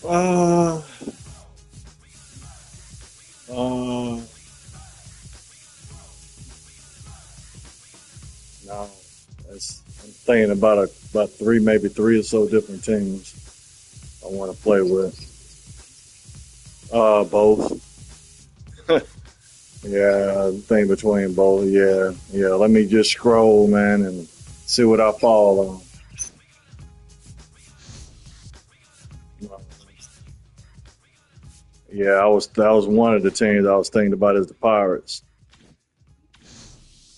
Uh, uh, no, I'm thinking about three, maybe three or so different teams I want to play with. Both. Yeah, thing between both. Yeah, yeah. Let me just scroll, man, and see what I fall on. Yeah, that was one of the teams I was thinking about is the Pirates.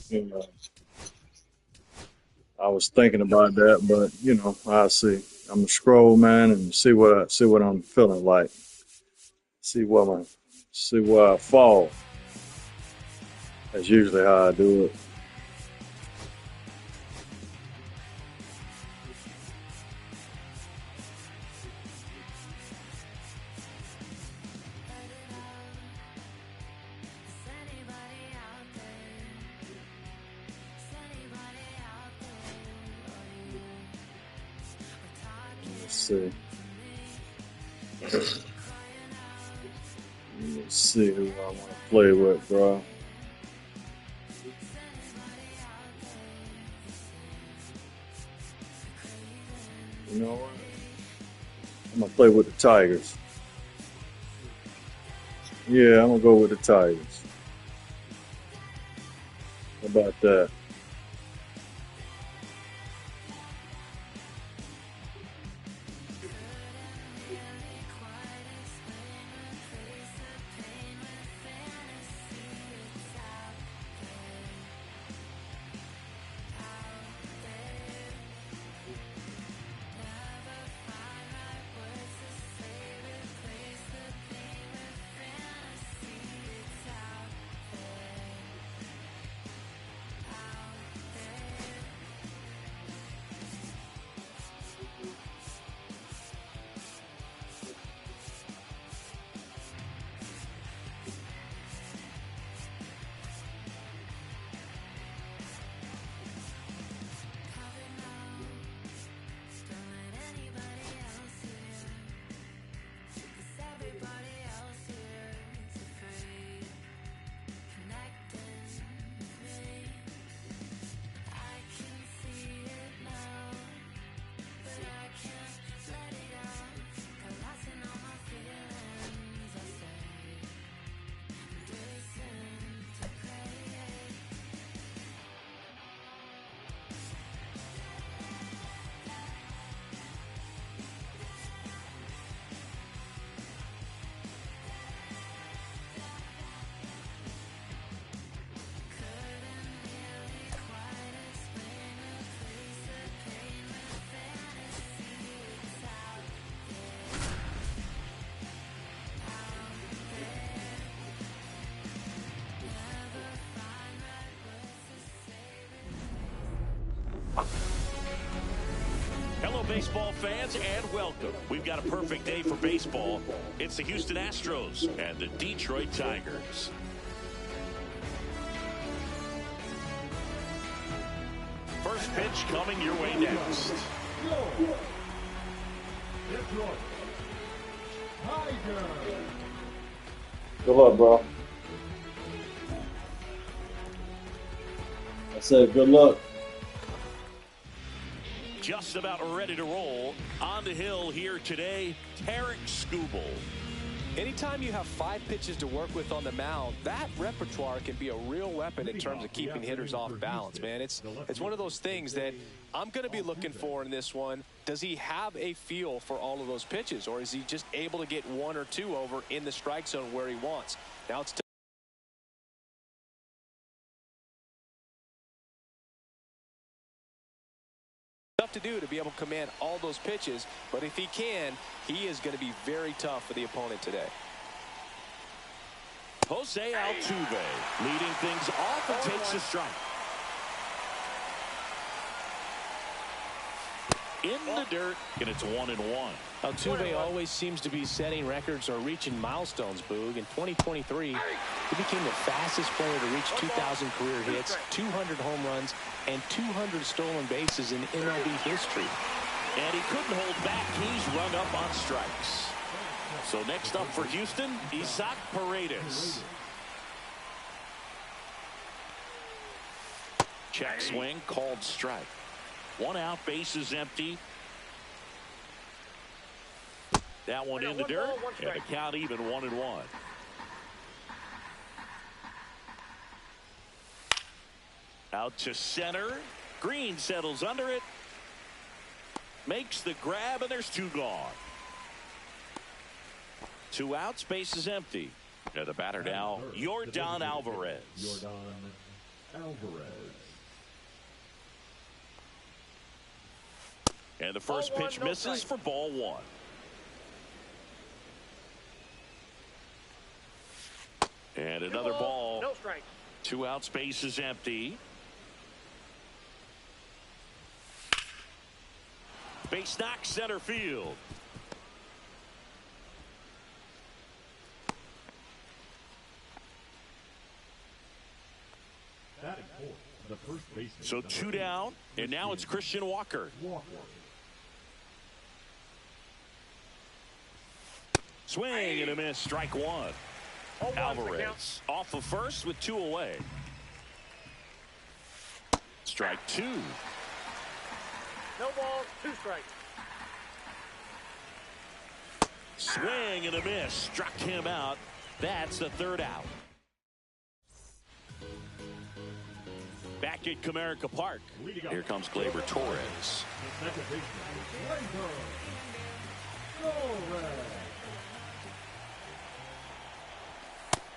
You know, I was thinking about that, but I'll see. I'm gonna scroll, man, and see what I'm feeling like. See what my see where I fall. That's usually how I do it. Let's see. Let's see who I want to play with, bro. You know what? I'm gonna play with the Tigers. Yeah, I'm gonna go with the Tigers. How about that? Hello, baseball fans, and welcome. We've got a perfect day for baseball. It's the Houston Astros and the Detroit Tigers. First pitch coming your way next. Good luck, bro. I said good luck. Just about ready to roll. On the hill here today, Tarek Skubal. Anytime you have 5 pitches to work with on the mound, that repertoire can be a real weapon in terms of keeping hitters off balance, man. It's one of those things that I'm going to be looking for in this one. Does he have a feel for all of those pitches, or is he just able to get 1 or 2 over in the strike zone where he wants? Now it's tough to do to be able to command all those pitches, but if he can, he is going to be very tough for the opponent today. Jose Altuve leading things off and takes a strike. In the dirt, and it's 1-1. Altuve always seems to be setting records or reaching milestones, Boog. In 2023, he became the fastest player to reach 2,000 career hits, 200 home runs, and 200 stolen bases in MLB history. And he couldn't hold back. He's rung up on strikes. So next up for Houston, Isaac Paredes. Check swing, called strike. 1 out, bases empty. That one in the dirt, and the count even 1-1. Out to center. Green settles under it. Makes the grab, and there's 2 gone. 2 outs, bases empty. And the batter now, Yordan Alvarez. And the first pitch misses for ball 1. And another ball. No strike. 2 outs, bases empty. Base knock, center field. So 2 down, and now it's Christian Walker. Swing and a miss, strike 1. Alvarez off of first with 2 away. Strike 2. No balls, 2 strikes. Swing and a miss, struck him out. That's the 3rd out. Back at Comerica Park. Here comes Gleyber Torres.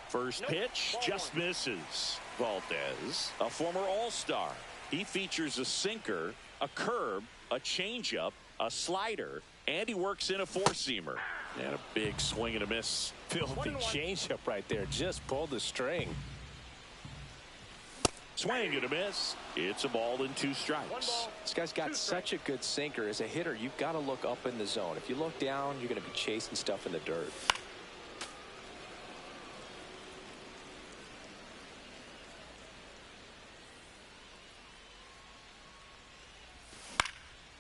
First pitch just misses. Valdez, a former All-Star. He features a sinker, a curve, a changeup, a slider, and he works in a 4-seamer. And a big swing and a miss. Filthy changeup right there. Just pulled the string. Swing and a miss. It's a ball and 2 strikes. This guy's got such a good sinker. As a hitter, you've got to look up in the zone. If you look down, you're going to be chasing stuff in the dirt.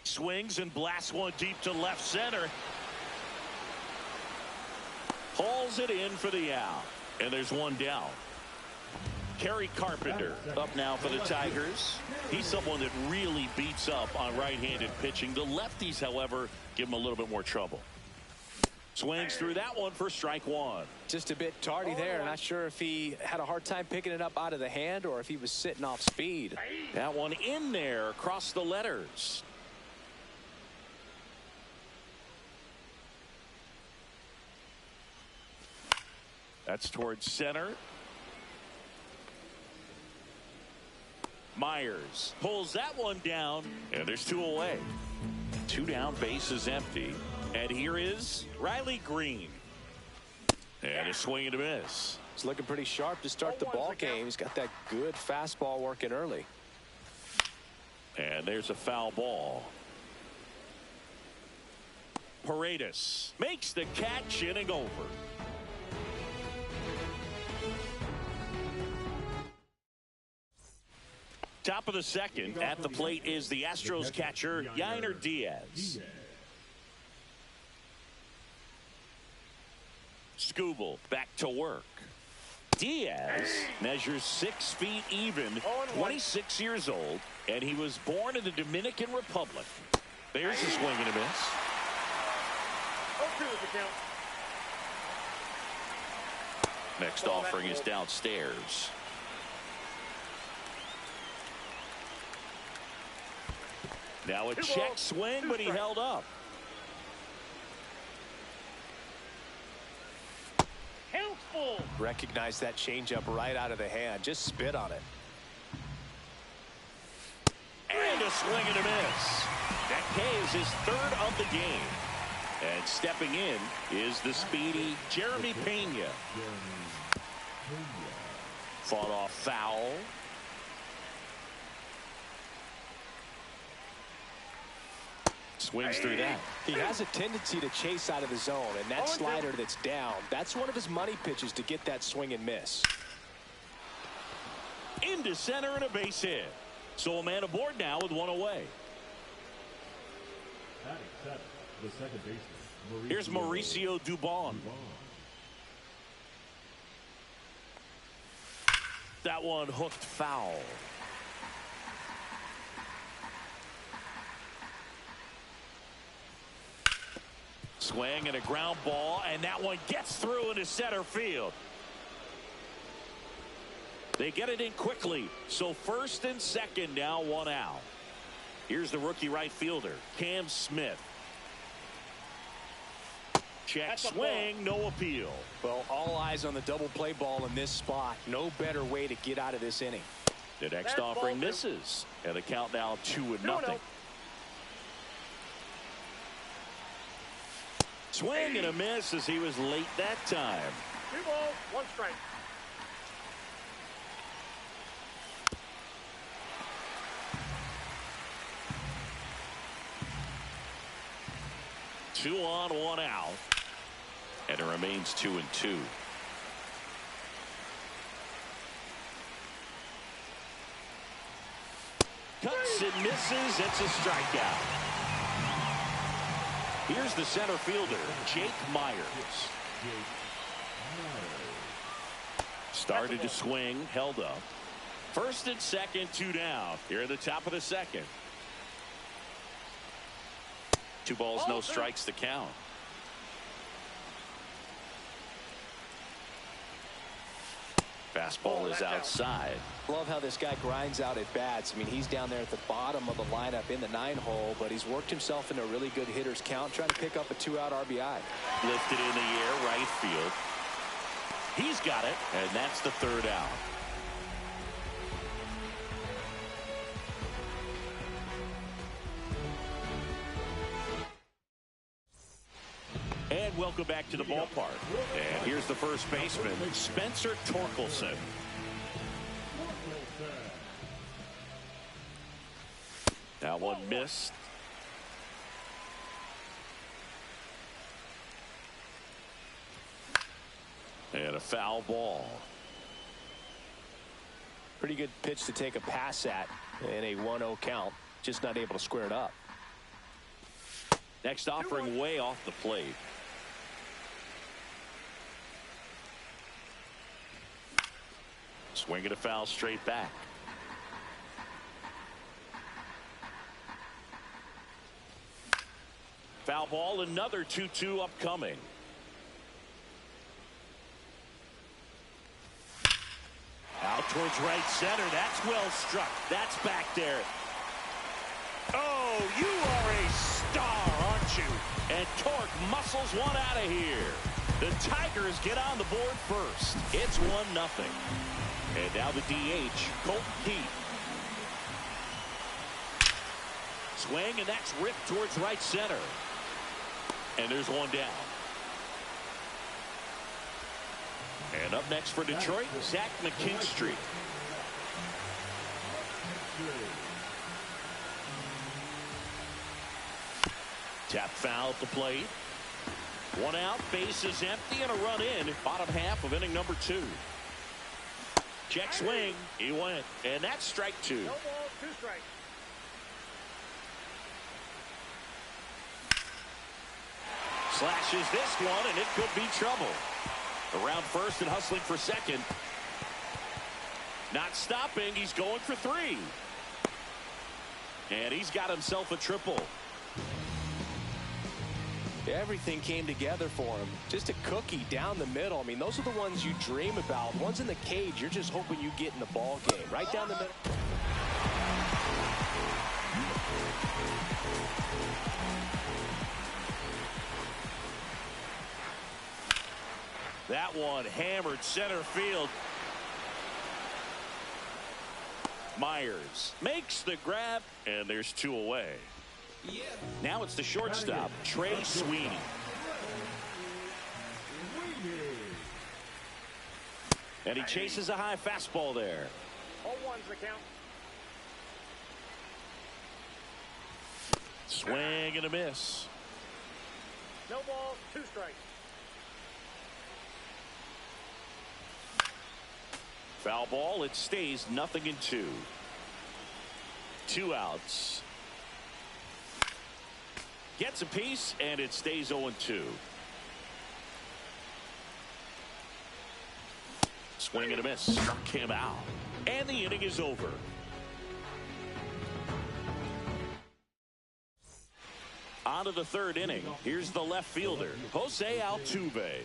Swings and blasts one deep to left center. Hauls it in for the out. And there's 1 down. Kerry Carpenter up now for the Tigers. He's someone that really beats up on right-handed pitching. The lefties, however, give him a little bit more trouble. Swings through that one for strike 1. Just a bit tardy there. Not sure if he had a hard time picking it up out of the hand or if he was sitting off speed. That one in there across the letters. That's towards center. Myers pulls that one down, and there's 2 away. 2 down, bases empty. And here is Riley Green. And a swing and a miss. He's looking pretty sharp to start the ball game. He's got that good fastball working early. And there's a foul ball. Paredes makes the catch, inning over. Top of the 2nd, at the plate is the Astros catcher, Yainer Diaz. Skubal back to work. Diaz measures 6 feet even, 26 years old, and he was born in the Dominican Republic. There's a swing and a miss. 0-2 is the count. Next offering is downstairs. Now a check swing, but he held up. Count full. Recognize that changeup right out of the hand. Just spit on it. And a swing and a miss. That K is his 3rd of the game. And stepping in is the speedy Jeremy Pena. Fought off foul. Swings through that. He has a tendency to chase out of the zone, and that slider that's down, that's one of his money pitches to get that swing and miss. Into center and a base hit. So a man aboard now with 1 away. Here's Mauricio Dubon. That one hooked foul. Swing and a ground ball, and that one gets through into center field. They get it in quickly, so first and second, now one out. Here's the rookie right fielder, Cam Smith. Check swing, no appeal. Well, all eyes on the double play ball in this spot. No better way to get out of this inning. The next offering misses, and the count now 2-0. Swing and a miss as he was late that time. 2 balls, 1 strike. Two on, 1 out. And it remains 2-2. Cuts and misses. It's a strikeout. Here's the center fielder, Jake Myers. Started to swing, held up. First and second, 2 down. Here at the top of the second. 2 balls, no strikes to count. Fastball is outside. Love how this guy grinds out at bats. I mean, he's down there at the bottom of the lineup in the 9-hole, but he's worked himself into a really good hitter's count, trying to pick up a 2-out RBI. Lifted in the air, right field. He's got it, and that's the 3rd out. And welcome back to the ballpark. And here's the first baseman, Spencer Torkelson. That one missed. And a foul ball. Pretty good pitch to take a pass at in a 1-0 count. Just not able to square it up. Next offering way off the plate. Swing and a foul straight back. Foul ball, another 2-2 upcoming. Out towards right center. That's well struck. That's back there. Oh, you are a star, aren't you? And Torque muscles one out of here. The Tigers get on the board first. It's 1-0. And now the DH, Colton Keith. Swing, and that's ripped towards right center. And there's one down. And up next for Detroit, Zach McKinstry. Tap foul at the plate. 1 out, base is empty, and a run in. Bottom half of inning number 2. Check swing. He went. And that's strike 2. No balls, 2 strikes. Slashes this one, and it could be trouble. Around first and hustling for second. Not stopping. He's going for 3. And he's got himself a triple. Everything came together for him. Just a cookie down the middle. I mean, those are the ones you dream about. Ones in the cage, you're just hoping you get in the ball game. Right down the middle. That one hammered center field. Myers makes the grab, and there's 2 away. Now it's the shortstop, Trey Sweeney. And he chases a high fastball there. 0-1's the count. Swing and a miss. No balls, 2 strikes. Foul ball. It stays 0-2. 2 outs. Gets a piece, and it stays 0-2. Swing and a miss. Struck him out. And the inning is over. On to the third inning. Here's the left fielder, Jose Altuve.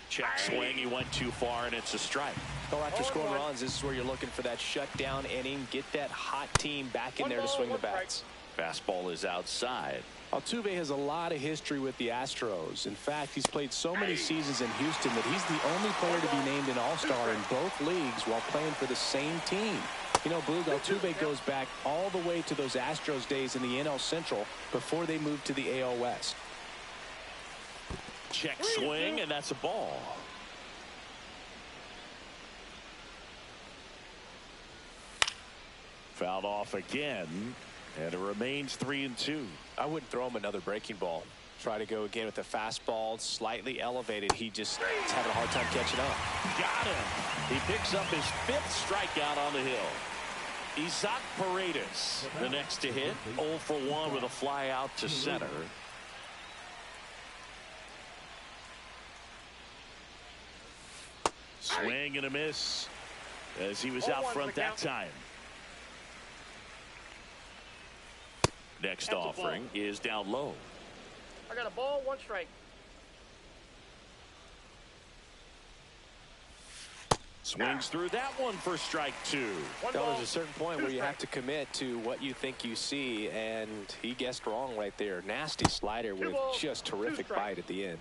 Check swing. He went too far, and it's a strike. Well, after scoring runs, this is where you're looking for that shutdown inning. Get that hot team back in there to swing the bats. Fastball is outside. Altuve has a lot of history with the Astros. In fact, he's played so many seasons in Houston that he's the only player to be named an all-star in both leagues while playing for the same team. You know, Boog, Altuve goes back all the way to those Astros days in the NL Central before they moved to the AL West. Check swing, and that's a ball. Fouled off again, and it remains 3-2. I wouldn't throw him another breaking ball. Try to go again with the fastball, slightly elevated. He just is having a hard time catching up. Got him. He picks up his 5th strikeout on the hill. Isaac Paredes, the next to hit, 0 for 1 with a fly out to center. Swing and a miss as he was out front that time. Next offering is down low. I got a ball, 1 strike. Swings through that one for strike 2. There's a certain point where you have to commit to what you think you see, and he guessed wrong right there. Nasty slider with just terrific bite at the end.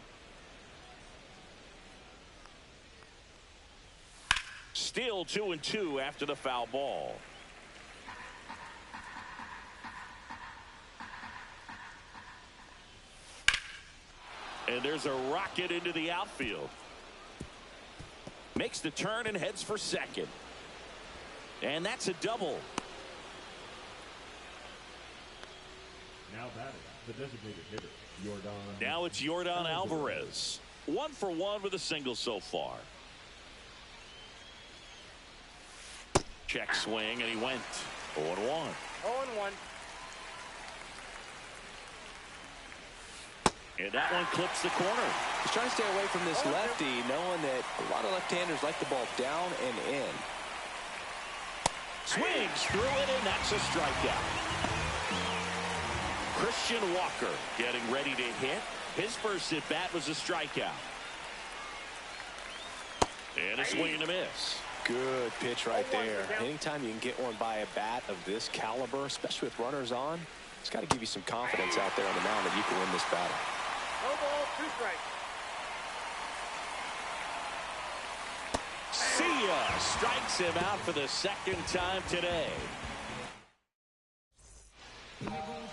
Still 2-2 after the foul ball. And there's a rocket into the outfield. Makes the turn and heads for second. And that's a double. Now batting, the designated hitter, Yordan. Now it's Yordan Alvarez. 1 for 1 with a single so far. Check swing, and he went 0-1. 0-1. And that one clips the corner. He's trying to stay away from this lefty, knowing that a lot of left-handers like the ball down and in. Swings through it, and that's a strikeout. Christian Walker getting ready to hit. His first at-bat was a strikeout. And a swing and a miss. Good pitch right there. Anytime you can get one by a bat of this caliber, especially with runners on, it's got to give you some confidence out there on the mound that you can win this battle. No ball, 2 strikes. See ya! Strikes him out for the second time today.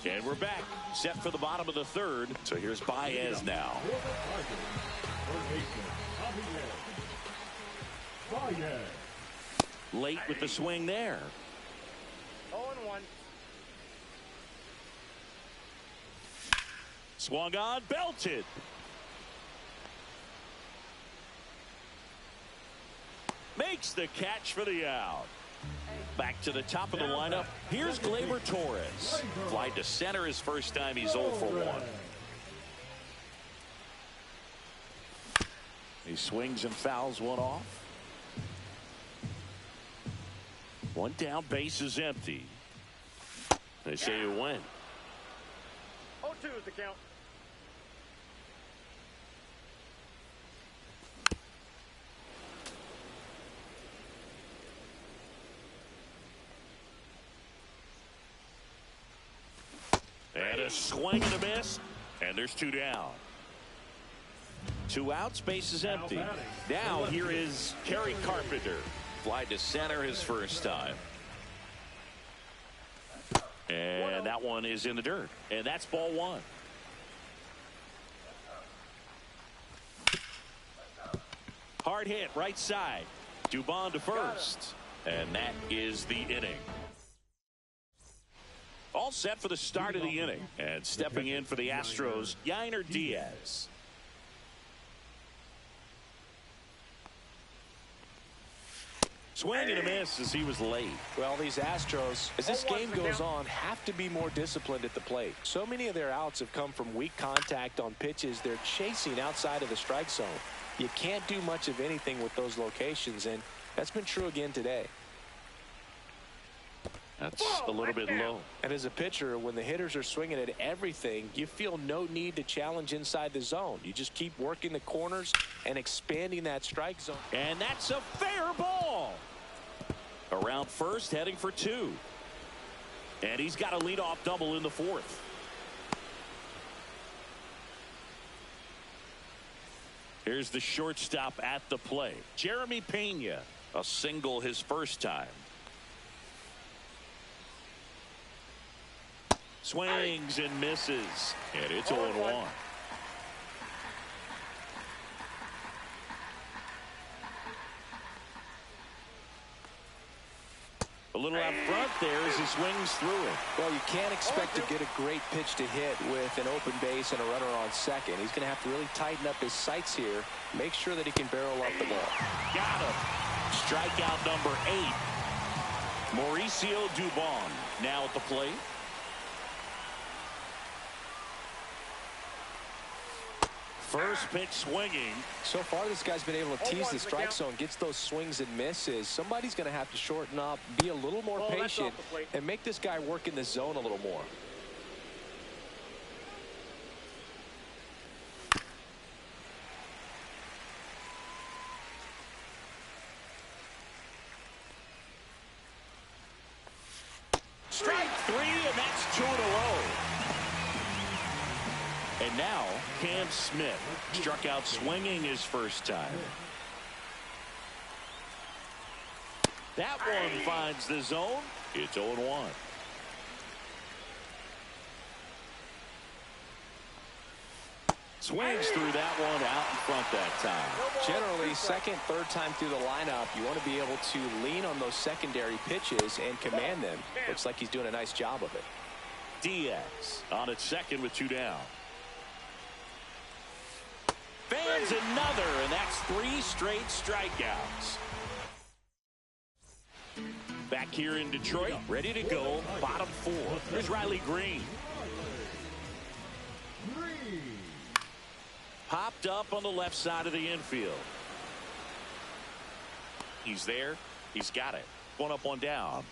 And we're back. Set for the bottom of the third. So here's Baez now. Late with the swing there. 0-1. Swung on, belted. Makes the catch for the out. Back to the top of the lineup. Here's Gleyber Torres. Fly to center his first time. He's 0 for 1. He swings and fouls one off. One down, base is empty. They say you win. 0-2 is the count. And a swing and a miss. And there's 2 down. 2 outs, base is empty. Now here is Kerry Carpenter. Fly to center his first time. And that one is in the dirt. And that's ball 1. Hard hit right side. Dubon to first. And that is the inning. All set for the start of the inning. And stepping in for the Astros, Yainer Diaz. Swing and a miss as he was late. Well, these Astros, as this game goes on, have to be more disciplined at the plate. So many of their outs have come from weak contact on pitches they're chasing outside of the strike zone. You can't do much of anything with those locations, and that's been true again today. That's a little bit low. And as a pitcher, when the hitters are swinging at everything, you feel no need to challenge inside the zone. You just keep working the corners and expanding that strike zone. And that's a fair ball. Around first, heading for 2. And he's got a leadoff double in the 4th. Here's the shortstop at the plate. Jeremy Pena, a single his first time. Swings and misses, and it's 0-1. A little out front there as he swings through it. Well, you can't expect to get a great pitch to hit with an open base and a runner on second. He's going to have to really tighten up his sights here, make sure that he can barrel up the ball. Got him. Strikeout number 8. Mauricio Dubon now at the plate. First pitch swinging. So far, this guy's been able to tease the strike zone, gets those swings and misses. Somebody's going to have to shorten up, be a little more patient, and make this guy work in the zone a little more. Strike 3, and that's 2 in a row. And now, Cam Smith struck out swinging his first time. That one finds the zone. It's 0-1. Swings through that one out in front that time. Generally, second, third time through the lineup, you want to be able to lean on those secondary pitches and command them. Looks like he's doing a nice job of it. Diaz on at second with 2 down. Fans another, and that's 3 straight strikeouts. Back here in Detroit, ready to go, bottom 4. Here's Riley Green. Popped up on the left side of the infield. He's there. He's got it. 1 up, 1 down.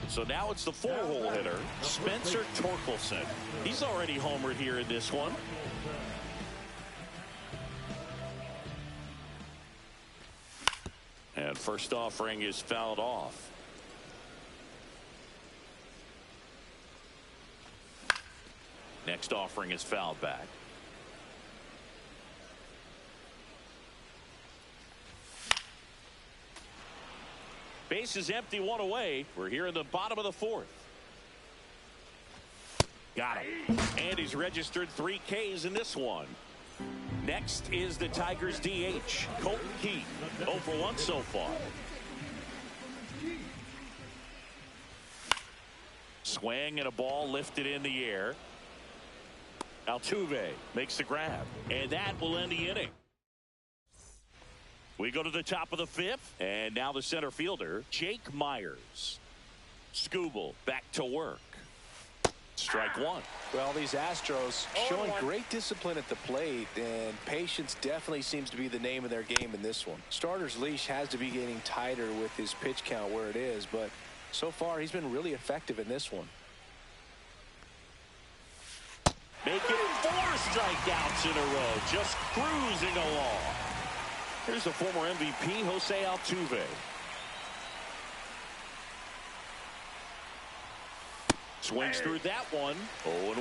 So now it's the 4-hole hitter, Spencer Torkelson. He's already homered here in this one. And first offering is fouled off. Next offering is fouled back. Base is empty, 1 away. We're here in the bottom of the 4th. Got him. And he's registered 3 Ks in this one. Next is the Tigers DH, Colton Keith. 0 for 1 so far. Swing and a ball lifted in the air. Altuve makes the grab. And that will end the inning. We go to the top of the 5th. And now the center fielder, Jake Myers. Skubal back to work. Strike 1. Well, these Astros showing great discipline at the plate, and patience definitely seems to be the name of their game in this one. Starter's leash has to be getting tighter with his pitch count where it is, but so far he's been really effective in this one. Making 4 strikeouts in a row, just cruising along. Here's the former MVP, Jose Altuve. Swings through that one. 0-1.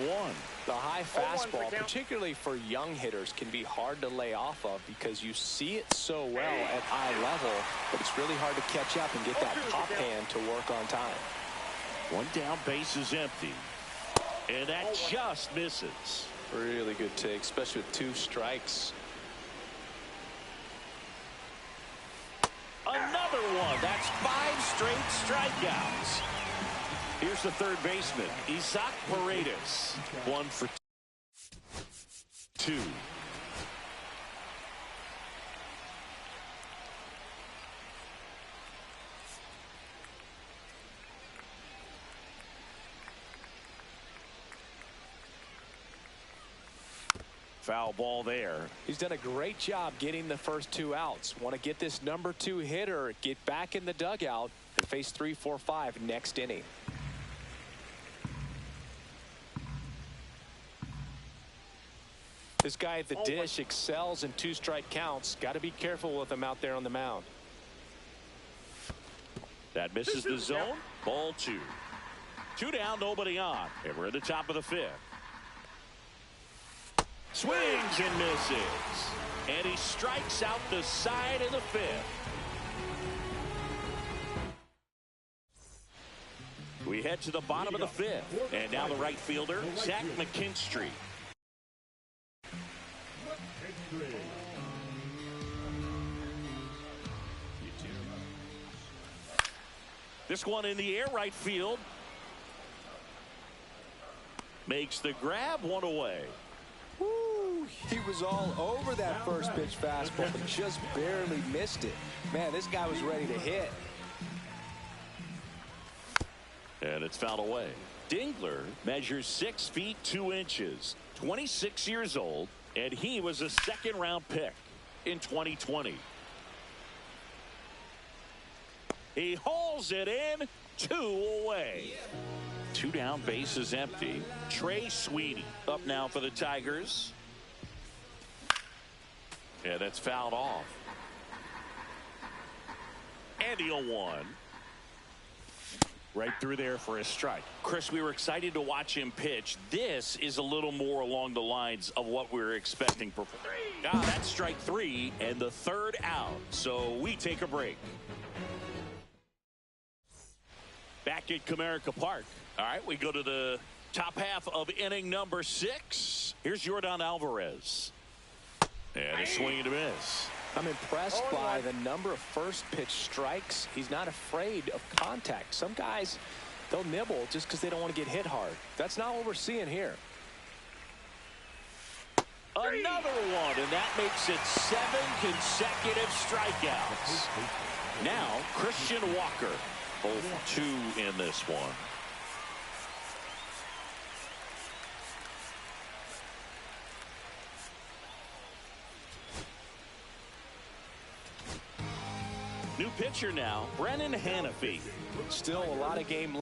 The high fastball, particularly for young hitters, can be hard to lay off of because you see it so well at high level, but it's really hard to catch up and get that pop hand to work on time. 1 down, base is empty. And that just misses. Really good take, especially with 2 strikes. Another one. That's 5 straight strikeouts. Here's the third baseman, Isaac Paredes. 1 for 2. Foul ball there. He's done a great job getting the first 2 outs. Want to get this number 2 hitter, get back in the dugout, and face 3, 4, 5 next inning. This guy at the dish excels in 2-strike counts. Got to be careful with him out there on the mound. That misses the zone. Ball 2. 2 down, nobody on. And we're at the top of the 5th. Swings and misses. And he strikes out the side of the 5th. We head to the bottom of the 5th. And now the right fielder, Zach McKinstry. This one in the air, right field. Makes the grab, 1 away. Woo, he was all over that first pitch fastball, but just barely missed it. Man, this guy was ready to hit. And it's fouled away. Dingler measures 6 feet 2 inches, 26 years old, and he was a 2nd-round pick in 2020. He hauls it in, 2 away. 2 down, base is empty. Trey Sweeney up now for the Tigers. And that's fouled off. And the 0-1. Right through there for a strike. Chris, we were excited to watch him pitch. This is a little more along the lines of what we were expecting. That's strike 3 and the 3rd out. So we take a break. Back at Comerica Park. All right, we go to the top half of inning number 6. Here's Yordan Alvarez. And a swing and a miss. I'm impressed by the number of first pitch strikes. He's not afraid of contact. Some guys, they'll nibble just because they don't want to get hit hard. That's not what we're seeing here. Another one, and that makes it 7 consecutive strikeouts. Now, Christian Walker, 0-2 in this one. New pitcher now, Brennan Hanafy. Still a lot of game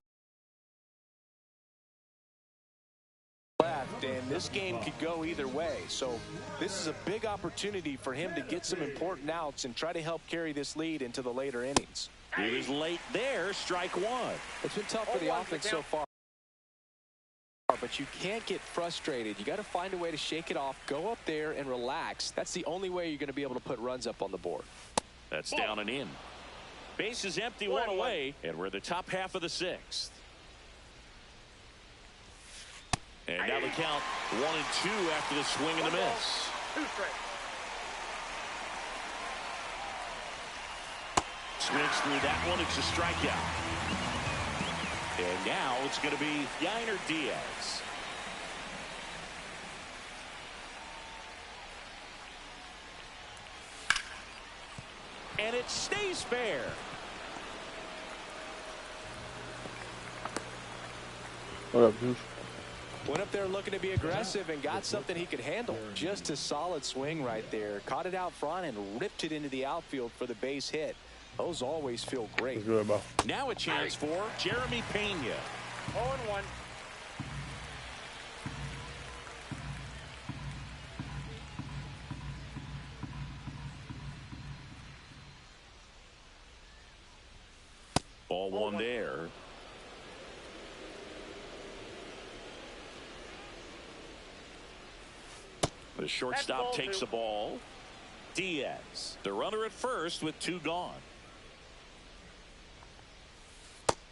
left, and this game could go either way. So this is a big opportunity for him to get some important outs and try to help carry this lead into the later innings. He was late there, strike 1. It's been tough for the offense so far, but you can't get frustrated. You got to find a way to shake it off, go up there and relax. That's the only way you're going to be able to put runs up on the board. That's down and in. Base is empty, 1 away, and we're at the top half of the 6th. And now the count 1-2 after the swing and the miss. 2 strikes. Swings through that one. It's a strikeout. And now it's going to be Yainer Diaz. And it stays fair. What up, Juice? Went up there looking to be aggressive and got something he could handle. Just a solid swing right there. Caught it out front and ripped it into the outfield for the base hit. Those always feel great. Good, bro. Now a chance for Jeremy Pena. 0-1. Ball 1 there. The shortstop takes the ball. Diaz, the runner at first with 2 gone.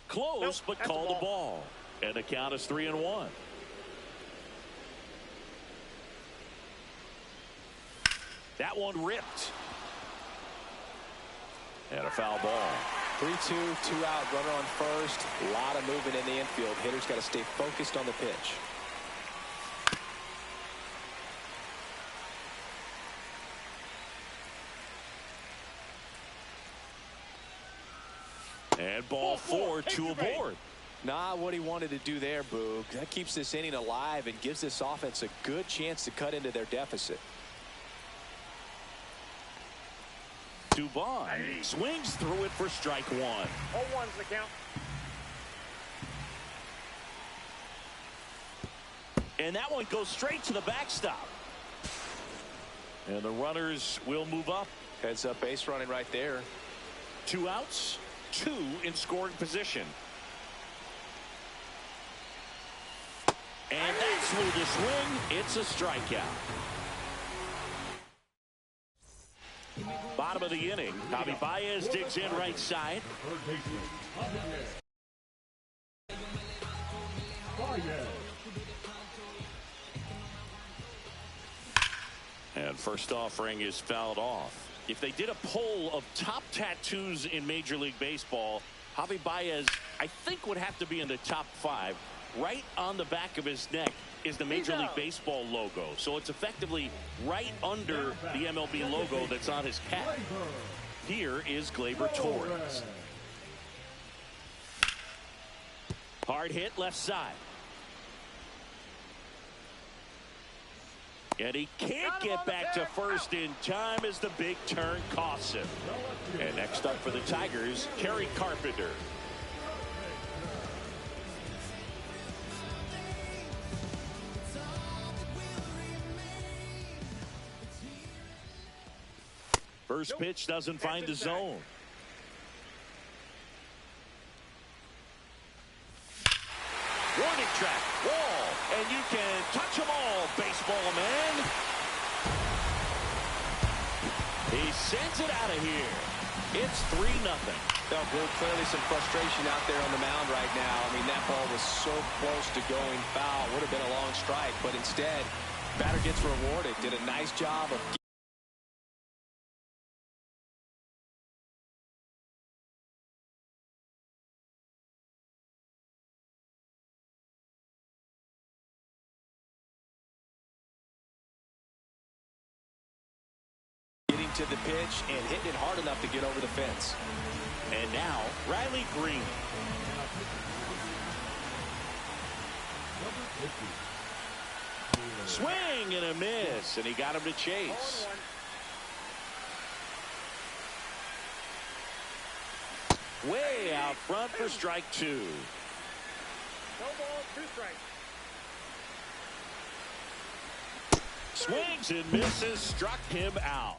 Close, but called the ball. And the count is 3-1. That one ripped. And a foul ball. 3-2, 2 out, runner on first. A lot of movement in the infield. Hitter's got to stay focused on the pitch. And ball 4, 2 aboard. Not what he wanted to do there, Boog. That keeps this inning alive and gives this offense a good chance to cut into their deficit. Dubon swings through it for strike one. 0-1's the count. And that one goes straight to the backstop. And the runners will move up. Heads up base running right there. 2 outs, 2 in scoring position. And that's through the swing. It's a strikeout. Bottom of the inning. Javi Baez digs in right side. And first offering is fouled off. If they did a poll of top tattoos in Major League Baseball, Javi Baez, I think, would have to be in the top 5. Right on the back of his neck is the Major League Baseball logo. So it's effectively right under the MLB logo that's on his cap. Here is Gleyber Torres. Hard hit left side. And he can't get back to first in time as the big turn costs him. And next up for the Tigers, Kerry Carpenter. First pitch doesn't find the zone. Warning track, wall, and you can touch them all, baseball man. He sends it out of here. It's 3-0. Well, Bill, clearly some frustration out there on the mound right now. I mean, that ball was so close to going foul. Would have been a long strike, but instead, batter gets rewarded. Did a nice job of to the pitch and hitting it hard enough to get over the fence. And now Riley Green. Swing and a miss, and he got him to chase. 0-1. Way out front for strike 2. No ball, 2 strikes. Swings and misses, struck him out.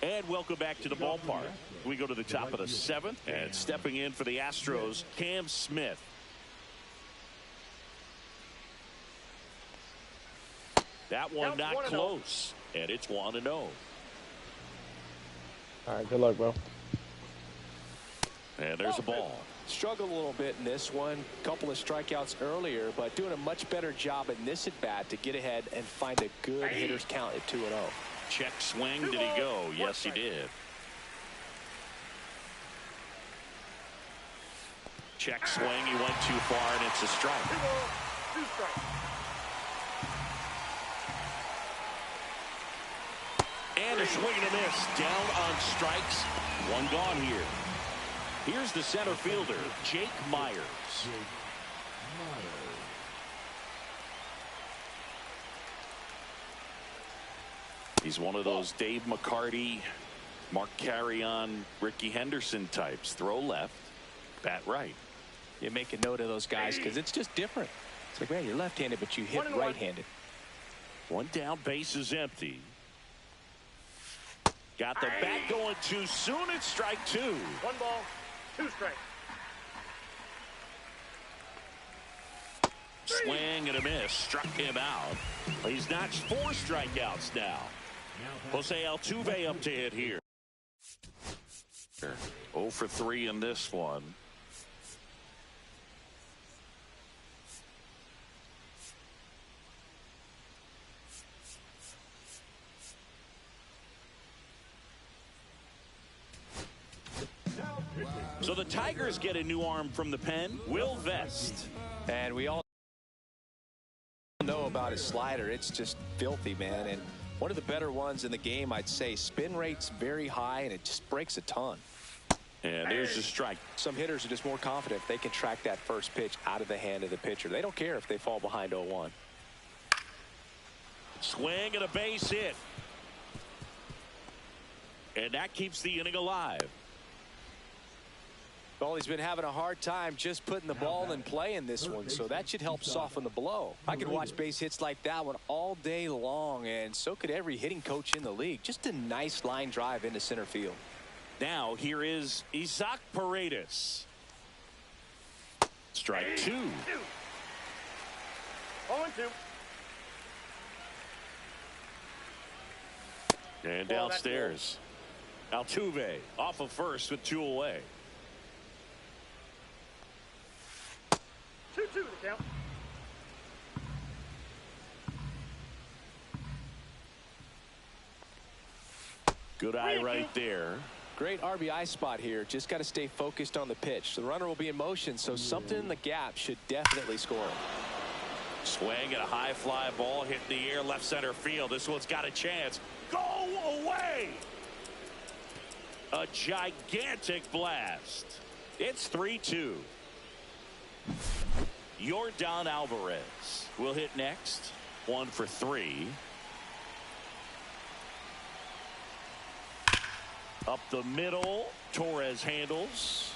And welcome back to the ballpark. We go to the top of the 7th, and stepping in for the Astros, Cam Smith. That one not close, and it's 1-0. All right, good luck, bro. And there's a ball. Struggled a little bit in this one. Couple of strikeouts earlier, but doing a much better job in this at bat to get ahead and find a good hitter's count at 2-0. Check swing. Did he go? Yes, he did. Check swing. He went too far, and it's a strike. 2 balls, 2 strikes. And a swing and a miss. Down on strikes. 1 gone here. Here's the center fielder, Jake Myers. He's one of those Dave McCarty, Mark Carrion, Ricky Henderson types. Throw left, bat right. You make a note of those guys because it's just different. It's like, man, you're left-handed, but you hit right-handed. 1 down, base is empty. Got the bat going too soon. It's strike 2. 1 ball, 2 strikes. Swing and a miss. Struck him out. He's notched 4 strikeouts now. Jose Altuve up to hit here. 0 for 3 in this one. So the Tigers get a new arm from the pen, Will Vest. And we all know about his slider. It's just filthy, man. And one of the better ones in the game, I'd say. Spin rate's very high, and it just breaks a ton. And there's the strike. Some hitters are just more confident if they can track that first pitch out of the hand of the pitcher. They don't care if they fall behind 0-1. Swing and a base hit. And that keeps the inning alive. Well, he's been having a hard time just putting the ball in play in this one, so that should help soften the blow. I could watch base hits like that one all day long, and so could every hitting coach in the league. Just a nice line drive into center field. Now here is Isaac Paredes. Strike 2. 0-2. And downstairs, Altuve off of first with 2 away. 2-2 the count. Good eye right there. Great RBI spot here. Just got to stay focused on the pitch. The runner will be in motion, so something in the gap should definitely score. Swing and a high fly ball hit in the air left center field. This one's got a chance. Go away. A gigantic blast. It's 3-2. Yordan Alvarez will hit next. 1 for 3. Up the middle, Torres handles,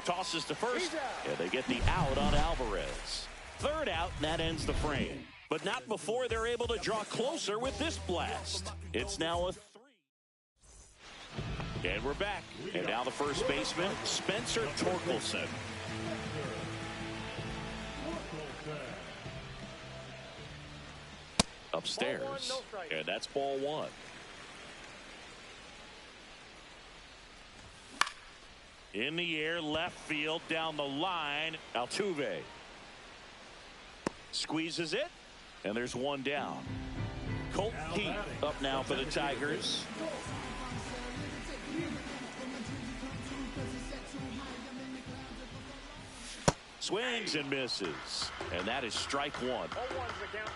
tosses to first, and they get the out on Alvarez. Third out, and that ends the frame. But not before they're able to draw closer with this blast. It's now a 3. And we're back. And now the first baseman, Spencer Torkelson. Upstairs, Ball 1, no strike. and that's ball 1. In the air, left field, down the line, Altuve squeezes it, and there's 1 down. Colt Heath up now for the Tigers. Swings and misses, and that is strike 1. 0-1's the count.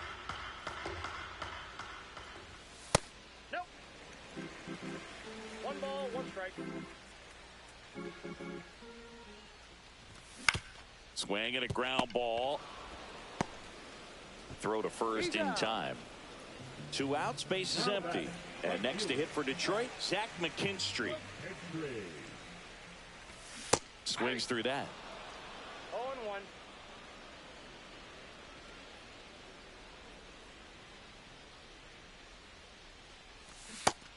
Nope. 1 ball, 1 strike. Swing and a ground ball. Throw to first in time. 2 outs, base is empty. And next to hit for Detroit, Zach McKinstry. Swings through that. 0-1.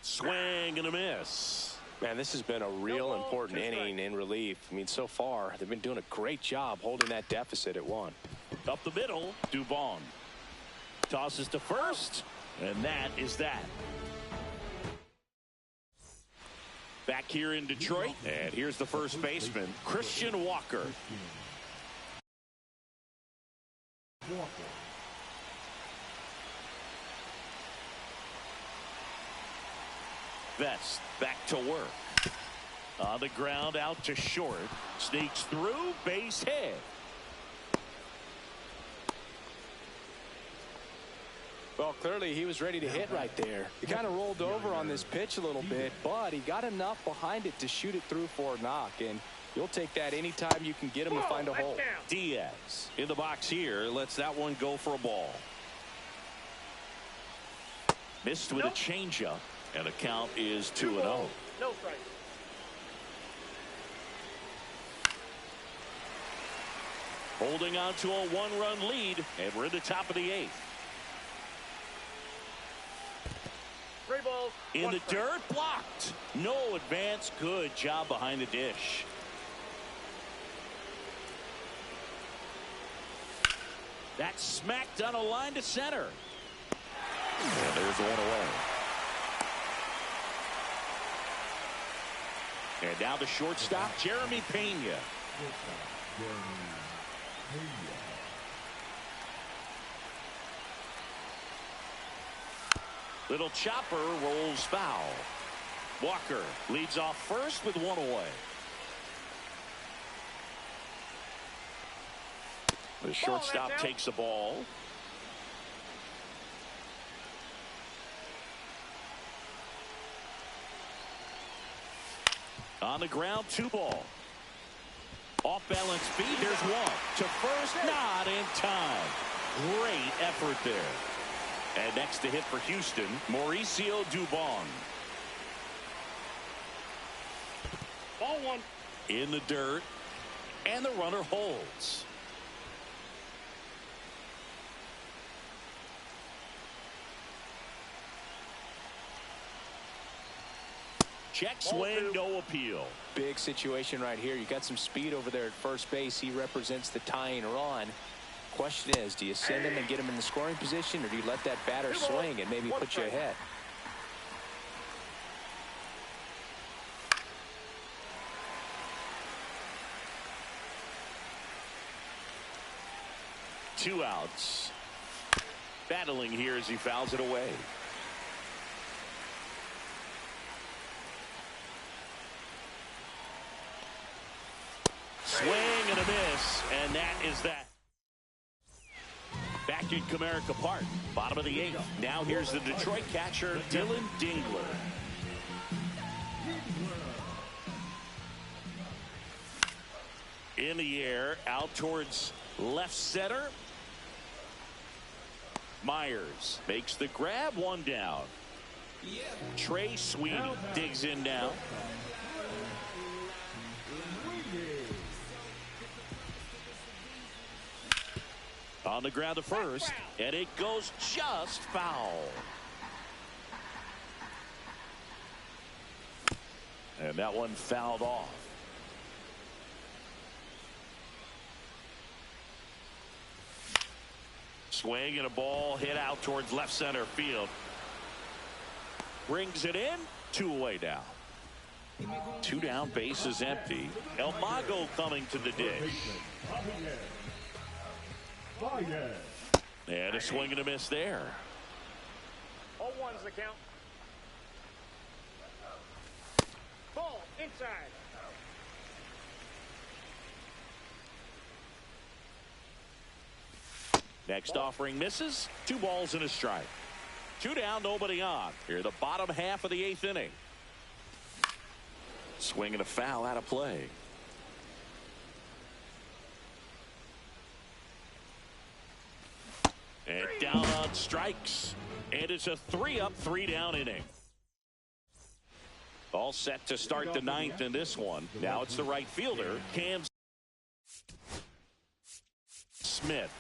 Swing and a miss. Man, this has been a real important inning in relief. I mean, so far, they've been doing a great job holding that deficit at 1. Up the middle, Dubon tosses to first, and that is that. Back here in Detroit, and here's the first baseman, Christian Walker. Vest back to work. On the ground, out to short. Sneaks through, base hit. Well, clearly he was ready to hit right there. He kind of rolled over on this pitch a little bit, but he got enough behind it to shoot it through for a knock, and you'll take that anytime you can get him to find a hole. Diaz in the box here, lets that one go for a ball. Missed with a changeup, and the count is 2-0. No strike. Holding on to a 1-run lead, and we're in the top of the 8th. 3 balls. In 1 the strike. dirt, blocked. No advance. Good job behind the dish. That's smacked on a line to center. And there's the 1 away. And now the shortstop, Jeremy Pena. Little chopper rolls foul. Walker leads off first with 1 away. The shortstop takes the ball. On the ground, 2 ball. Off balance feed, there's 1. To first, not in time. Great effort there. And next to hit for Houston, Mauricio Dubon. Ball 1. In the dirt, and the runner holds. Check swing, no appeal. Big situation right here. You got some speed over there at first base. He represents the tying run. Question is, do you send him and get him in the scoring position, or do you let that batter swing and maybe put you ahead? Two outs. Battling here as he fouls it away. Swing and a miss, and that is that. Back at Comerica Park, bottom of the 8th. Now here's the Detroit catcher, Dylan Dingler. In the air, out towards left center. Myers makes the grab, 1 down. Trey Sweeney digs in now. On the ground to first, and it goes just foul. And that one fouled off. Swing and a ball hit out towards left center field. Brings it in. 2 away now. 2 down, base is empty. El Mago coming to the dish. And a swing and a miss there. 0-1's the count. Ball inside. Next offering misses. 2 balls and a strike. 2 down, nobody on. Here the bottom half of the 8th inning. Swing and a foul out of play. And down on strikes. And it's a 3-up, 3-down inning. All set to start the 9th in this one. Now it's the right fielder, Cam Smith.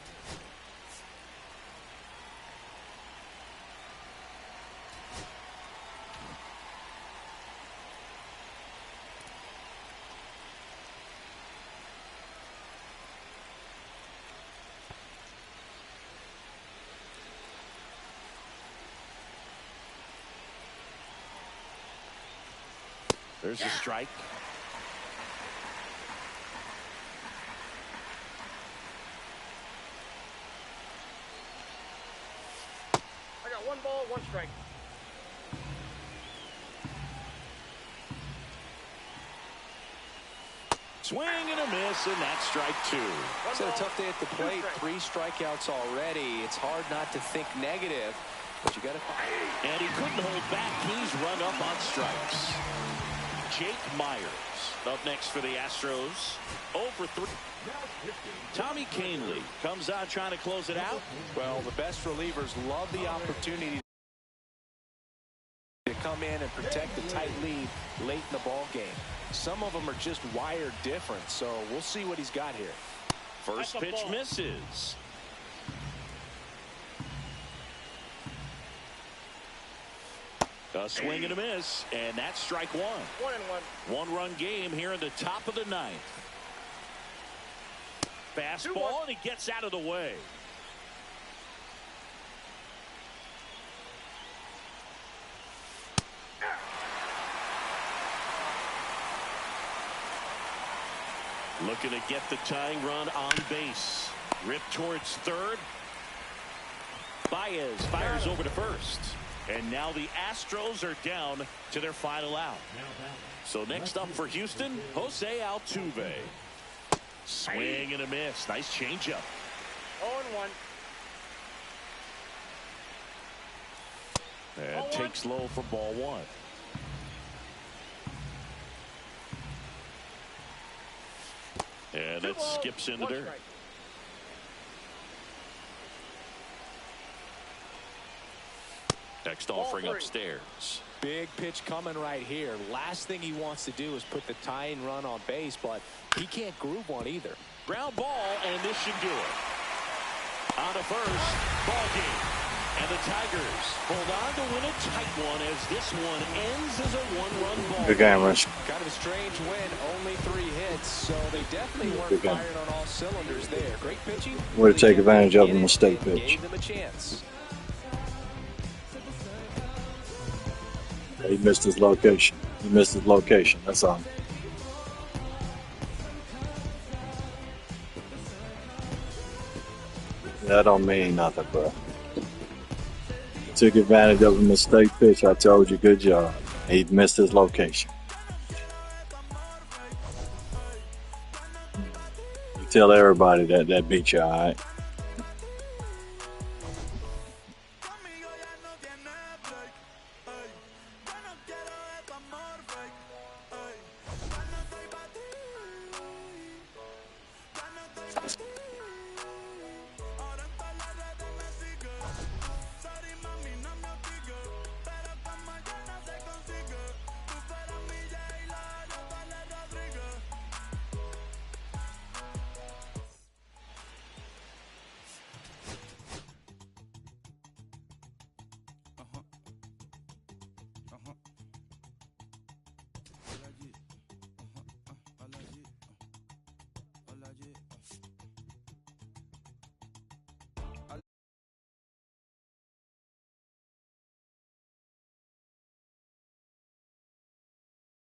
There's a strike. I got 1 ball, 1 strike. Swing and a miss, and that's strike 2. It's a tough day at the plate. 3 strikeouts already. It's hard not to think negative, but you got to. And he couldn't hold back. He's run up on strikes. Jake Myers up next for the Astros. 0 for 3. Tommy Kahnle comes out trying to close it out. Well, the best relievers love the opportunity to come in and protect the tight lead late in the ball game. Some of them are just wired different, so we'll see what he's got here. First pitch misses. A swing and a miss, and that's strike 1. 1-1. 1-run game here in the top of the 9th. Fastball, and he gets out of the way. Looking to get the tying run on base. Ripped towards third. Baez fires over to first. And now the Astros are down to their final out. So next up for Houston, Jose Altuve. Swing and a miss. Nice changeup. 0-1. And takes low for ball 1. And that skips into dirt. Next offering upstairs. Big pitch coming right here. Last thing he wants to do is put the tying run on base, but he can't groove one either. Ground ball, and this should do it. On to first, ball game. And the Tigers hold on to win a tight one as this one ends as a one-run ball. Good game, Rich. Kind of a strange win, only 3 hits, so they definitely weren't firing on all cylinders there. Great pitching. Way to take advantage of a mistake pitch. Gave them a chance. He missed his location. He missed his location. That's all. That don't mean nothing, bro. Took advantage of a mistake pitch. I told you, good job. He missed his location. You tell everybody that beat you, all right?